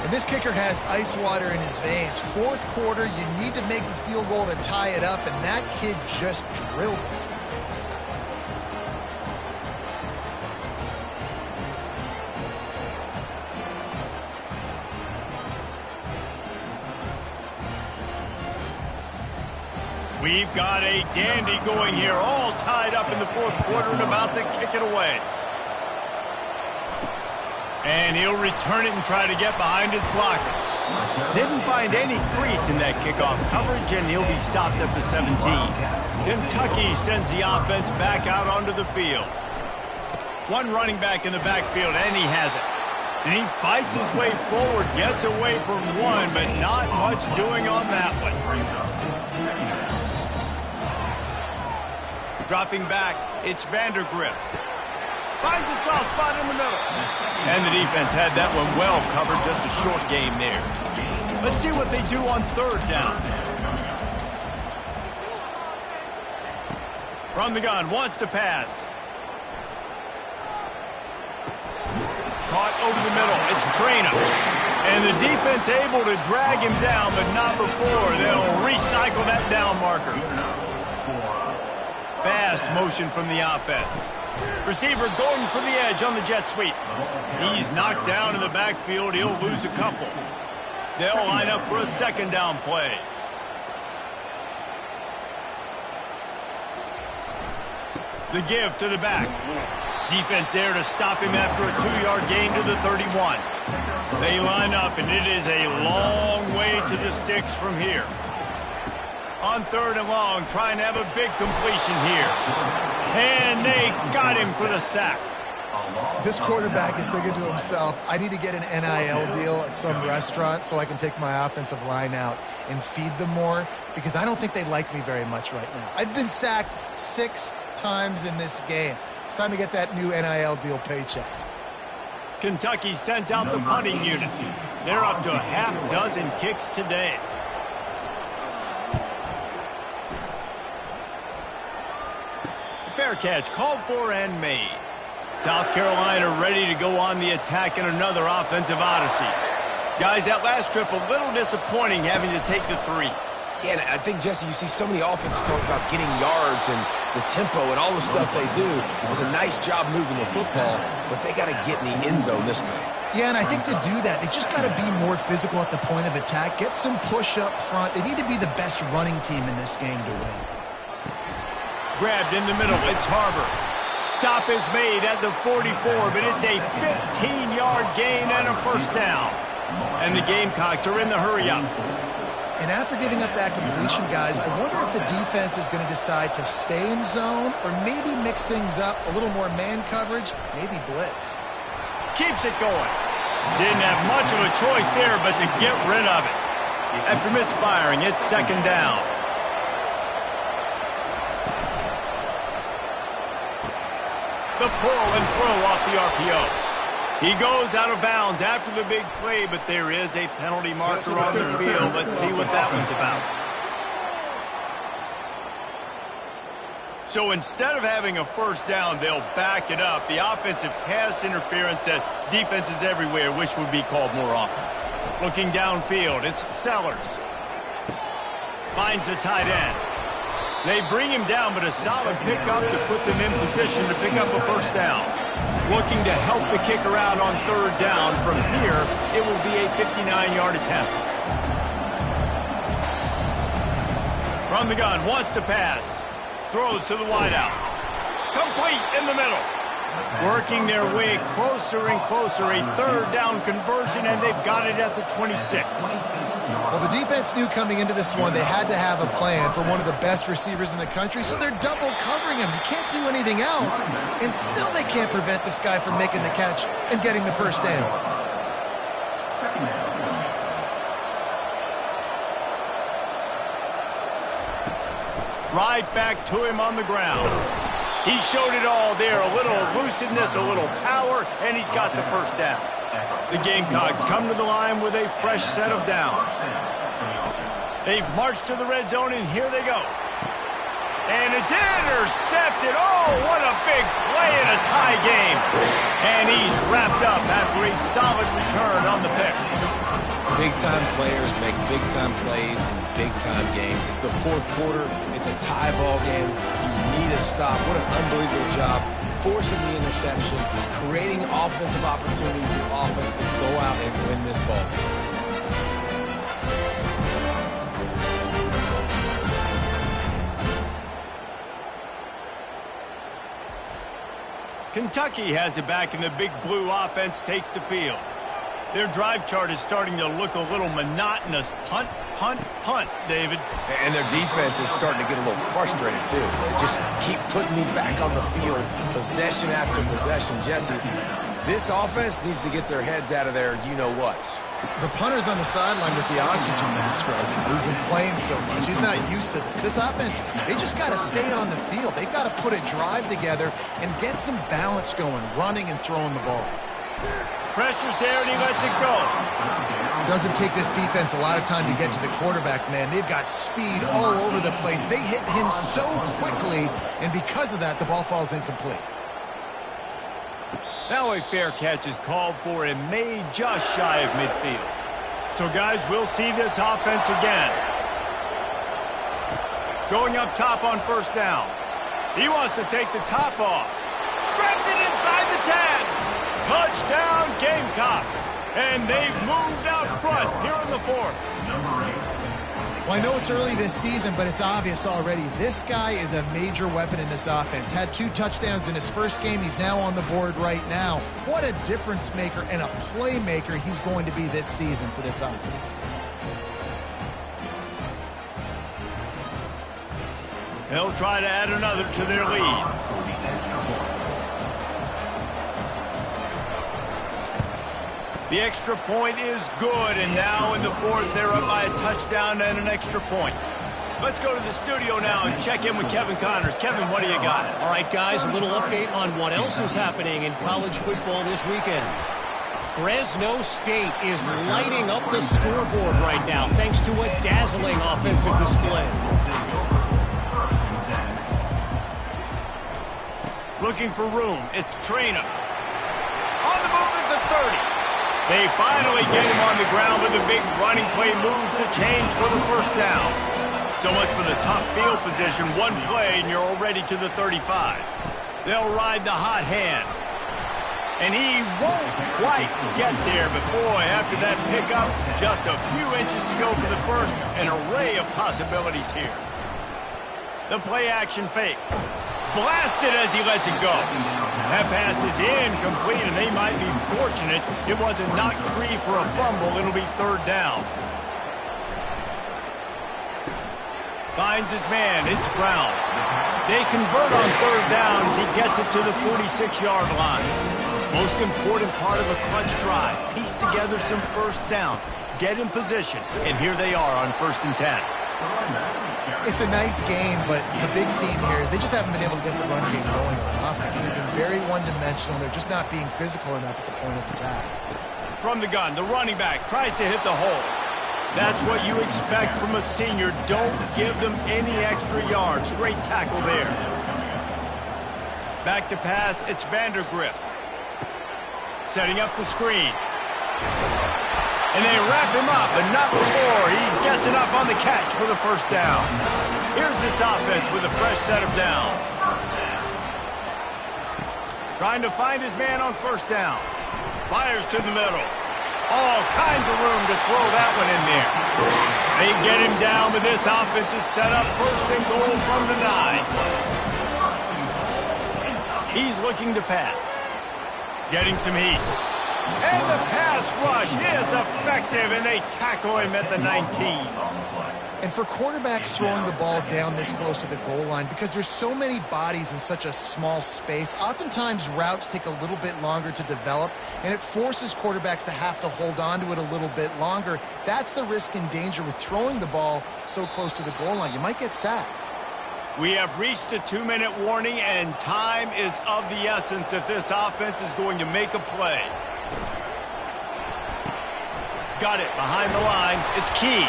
And this kicker has ice water in his veins. Fourth quarter, you need to make the field goal to tie it up, and that kid just drilled it. We've got a dandy going here, all tied up in the fourth quarter and about to kick it away. And he'll return it and try to get behind his blockers. Didn't find any crease in that kickoff coverage, and he'll be stopped at the 17. Kentucky sends the offense back out onto the field. One running back in the backfield, and he has it. And he fights his way forward, gets away from one, but not much doing on that one. Dropping back, it's Vandergrift. Finds a soft spot in the middle. And the defense had that one well covered, just a short game there. Let's see what they do on 3rd down. From the gun, wants to pass. Caught over the middle, it's Traina. And the defense able to drag him down, but not before. They'll recycle that down marker. Fast motion from the offense. Receiver going for the edge on the jet sweep. He's knocked down in the backfield. He'll lose a couple. They'll line up for a 2nd down play. The give to the back. Defense there to stop him after a 2-yard gain to the 31. They line up, and it is a long way to the sticks from here. On 3rd and long, trying to have a big completion here. And they got him for the sack. This quarterback is thinking to himself, I need to get an NIL deal at some restaurant so I can take my offensive line out and feed them more, because I don't think they like me very much right now. I've been sacked 6 times in this game. It's time to get that new NIL deal paycheck. Kentucky sent out the punting unit. They're up to a half-dozen kicks today. Fair catch called for and made. South Carolina ready to go on the attack in another offensive odyssey. Guys, that last trip a little disappointing having to take the 3. Yeah, and I think, Jesse, you see so many offenses talk about getting yards and the tempo and all the stuff they do. It was a nice job moving the football, but they got to get in the end zone this time. Yeah, and I think to do that, they just got to be more physical at the point of attack, get some push up front. They need to be the best running team in this game to win. Grabbed in the middle, it's Harbor. Stop is made at the 44, but it's a 15-yard gain and a first down. And the Gamecocks are in the hurry-up. And after giving up that completion, guys, I wonder if the defense is going to decide to stay in zone or maybe mix things up, a little more man coverage, maybe blitz. Keeps it going. Didn't have much of a choice there but to get rid of it. After misfiring, it's 2nd down. The pull and throw off the RPO. He goes out of bounds after the big play, but there is a penalty marker on the field. Let's see what that one's about. So instead of having a first down, they'll back it up. The offensive pass interference that defenses everywhere wish would be called more often. Looking downfield, it's Sellers. Finds the tight end. They bring him down, but a solid pickup to put them in position to pick up a first down. Looking to help the kicker out on 3rd down. From here, it will be a 59-yard attempt. From the gun, wants to pass. Throws to the wideout. Complete in the middle. Working their way closer and closer. A 3rd down conversion, and they've got it at the 26. Well, the defense knew coming into this one they had to have a plan for one of the best receivers in the country, so they're double covering him. You can't do anything else, and still they can't prevent this guy from making the catch and getting the first down. Right back to him on the ground. He showed it all there. A little elusiveness, a little power, and he's got the first down. The Gamecocks come to the line with a fresh set of downs. They've marched to the red zone, and here they go. And it's intercepted. Oh, what a big play in a tie game. And he's wrapped up after a solid return on the pick. Big-time players make big-time plays in big-time games. It's the 4th quarter. It's a tie ball game. You need a stop. What an unbelievable job. Forcing the interception, creating offensive opportunity for your offense to go out and win this ball game. Kentucky has it back, and the big blue offense takes the field. Their drive chart is starting to look a little monotonous. Punt, punt, punt, David. And their defense is starting to get a little frustrated, too. They just keep putting me back on the field, possession after possession. Jesse, this offense needs to get their heads out of their you-know-whats. The punter's on the sideline with the oxygen mask right now. He's been playing so much. He's not used to this. This offense, they just got to stay on the field. They've got to put a drive together and get some balance going, running and throwing the ball. Pressure's there, and he lets it go. Doesn't take this defense a lot of time to get to the quarterback, man. They've got speed all over the place. They hit him so quickly, and because of that, the ball falls incomplete. Now a fair catch is called for and made just shy of midfield. So, guys, we'll see this offense again. Going up top on first down. He wants to take the top off. Grabs it inside the 10. Touchdown, Gamecocks. And they've moved out front here in the 4th. Well, I know it's early this season, but it's obvious already. This guy is a major weapon in this offense. Had 2 touchdowns in his first game. He's now on the board right now. What a difference maker and a playmaker he's going to be this season for this offense. They'll try to add another to their lead. The extra point is good, and now in the fourth, they're up by a touchdown and an extra point. Let's go to the studio now and check in with Kevin Connors. Kevin, what do you got? All right, guys, a little update on what else is happening in college football this weekend. Fresno State is lighting up the scoreboard right now thanks to a dazzling offensive display. Looking for room. It's Trainer. On the move at the 30. They finally get him on the ground with a big running play, moves the change for the first down. So much for the tough field position. One play and you're already to the 35. They'll ride the hot hand. And he won't quite get there, but boy, after that pickup, just a few inches to go for the first. An array of possibilities here. The play action fake. Blasted as he lets it go. That pass is incomplete, and they might be fortunate it wasn't knocked free for a fumble. It'll be third down. Finds his man. It's Brown. They convert on third down as he gets it to the 46-yard line. Most important part of a clutch drive. Piece together some first downs. Get in position, and here they are on 1st and 10. It's a nice game, but the big theme here is they just haven't been able to get the run game going on offense. They've been very one-dimensional. They're just not being physical enough at the point of attack. From the gun, the running back tries to hit the hole. That's what you expect from a senior. Don't give them any extra yards. Great tackle there. Back to pass, it's Vandergrift. Setting up the screen. And they wrap him up, but not before he gets enough on the catch for the first down. Here's this offense with a fresh set of downs. Trying to find his man on first down. Fires to the middle. All kinds of room to throw that one in there. They get him down, but this offense is set up 1st and goal from the 9. He's looking to pass. Getting some heat. And the pass rush is effective, and they tackle him at the 19. And for quarterbacks throwing the ball down this close to the goal line, because there's so many bodies in such a small space, oftentimes routes take a little bit longer to develop, and it forces quarterbacks to have to hold on to it a little bit longer. That's the risk and danger with throwing the ball so close to the goal line. You might get sacked. We have reached the 2-minute warning, and time is of the essence if this offense is going to make a play. Got it behind the line. It's Key.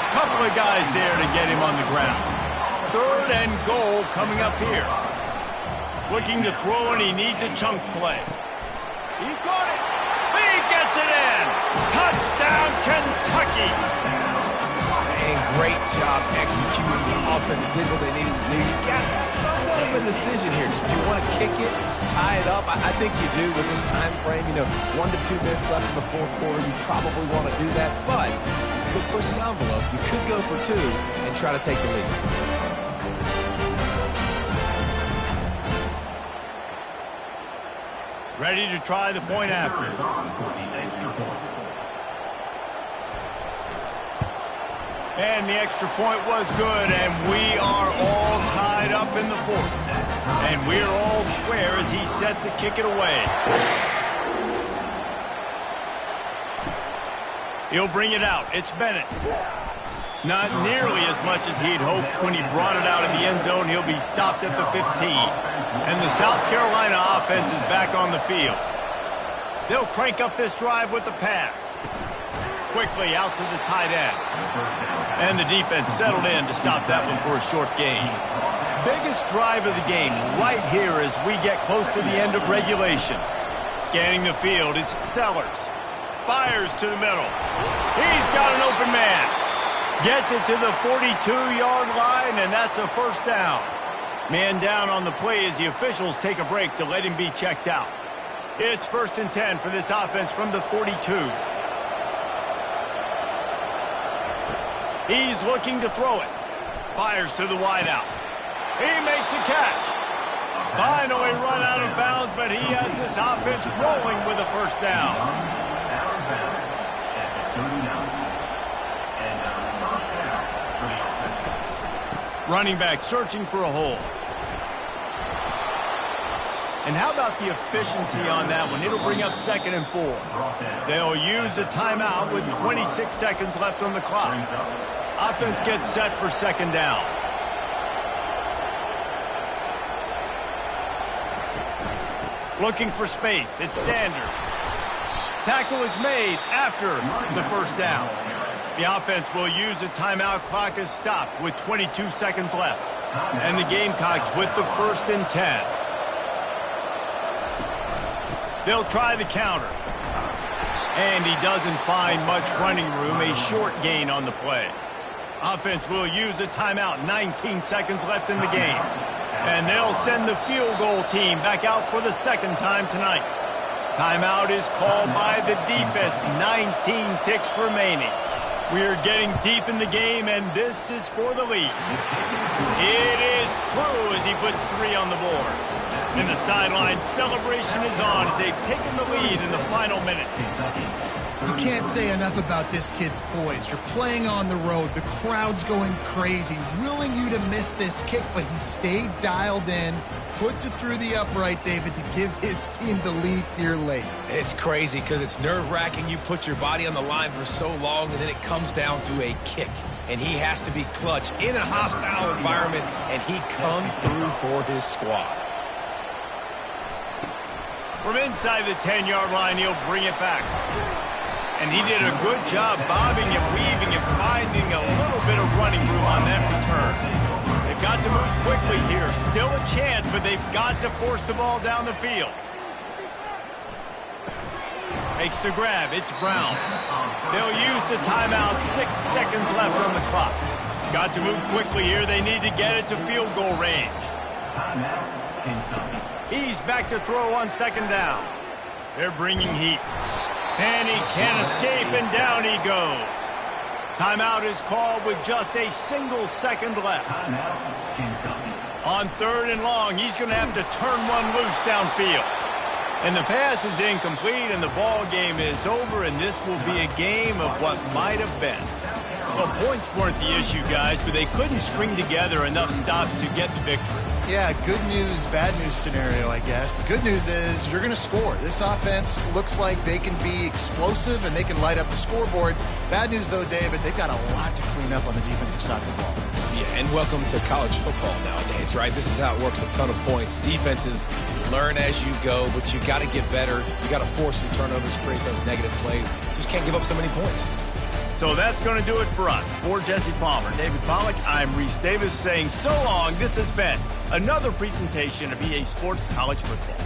Couple of guys there to get him on the ground. 3rd and goal coming up here. Looking to throw, and he needs a chunk play. He got it. He gets it in. Touchdown, Kentucky. And great job executing. The offense did what they needed to do. You got somewhat of a decision here. Do you want to kick it, tie it up? I think you do with this time frame. 1 to 2 minutes left in the fourth quarter. You probably want to do that, but you could push the envelope. You could go for 2 and try to take the lead. Ready to try the point after. And the extra point was good, and we are all tied up in the fourth. And we're all square as he's set to kick it away. He'll bring it out. It's Bennett. Not nearly as much as he'd hoped when he brought it out in the end zone. He'll be stopped at the 15. And the South Carolina offense is back on the field. They'll crank up this drive with the pass. Quickly out to the tight end. And the defense settled in to stop that one for a short gain. Biggest drive of the game right here as we get close to the end of regulation. Scanning the field, it's Sellers. Fires to the middle. He's got an open man. Gets it to the 42-yard line, and that's a first down. Man down on the play as the officials take a break to let him be checked out. It's 1st and 10 for this offense from the 42. He's looking to throw it. Fires to the wideout. He makes the catch. Finally run out of bounds, but he has this offense rolling with a first down. Running back searching for a hole. And how about the efficiency on that one? It'll bring up 2nd and 4. They'll use a timeout with 26 seconds left on the clock. Offense gets set for 2nd down. Looking for space. It's Sanders. Tackle is made after the first down. The offense will use a timeout. Clock is stopped with 22 seconds left. And the Gamecocks with the 1st and 10. They'll try the counter. And he doesn't find much running room. A short gain on the play. Offense will use a timeout. 19 seconds left in the game. And they'll send the field goal team back out for the 2nd time tonight. Timeout is called by the defense. 19 ticks remaining. We are getting deep in the game, and this is for the lead. It is true as he puts 3 on the board. And the sideline celebration is on as they've taken the lead in the final minute. You can't say enough about this kid's poise. You're playing on the road. The crowd's going crazy, willing you to miss this kick, but he stayed dialed in, puts it through the upright, David, to give his team the lead here late. It's crazy because it's nerve-wracking. You put your body on the line for so long, and then it comes down to a kick. And he has to be clutch in a hostile environment, and he comes through for his squad. From inside the 10-yard line, he'll bring it back. And he did a good job bobbing and weaving and finding a little bit of running room on that return. They've got to move quickly here. Still a chance, but they've got to force the ball down the field. Makes the grab. It's Brown. They'll use the timeout. 6 seconds left on the clock. Got to move quickly here. They need to get it to field goal range. He's back to throw on 2nd down. They're bringing heat. And he can't escape, and down he goes. Timeout is called with just a single second left. On 3rd and long, he's going to have to turn one loose downfield. And the pass is incomplete, and the ball game is over, and this will be a game of what might have been. Well, points weren't the issue, guys, but they couldn't string together enough stops to get the victory. Yeah, good news, bad news scenario, I guess. The good news is you're going to score. This offense looks like they can be explosive and they can light up the scoreboard. Bad news, though, David, they've got a lot to clean up on the defensive side of the ball. Yeah, and welcome to college football nowadays, right? This is how it works, a ton of points. Defenses learn as you go, but you got to get better. You got to force some turnovers, create those negative plays. You just can't give up so many points. So that's going to do it for us. For Jesse Palmer, David Pollack, I'm Reese Davis saying so long. This has been another presentation of EA Sports College Football.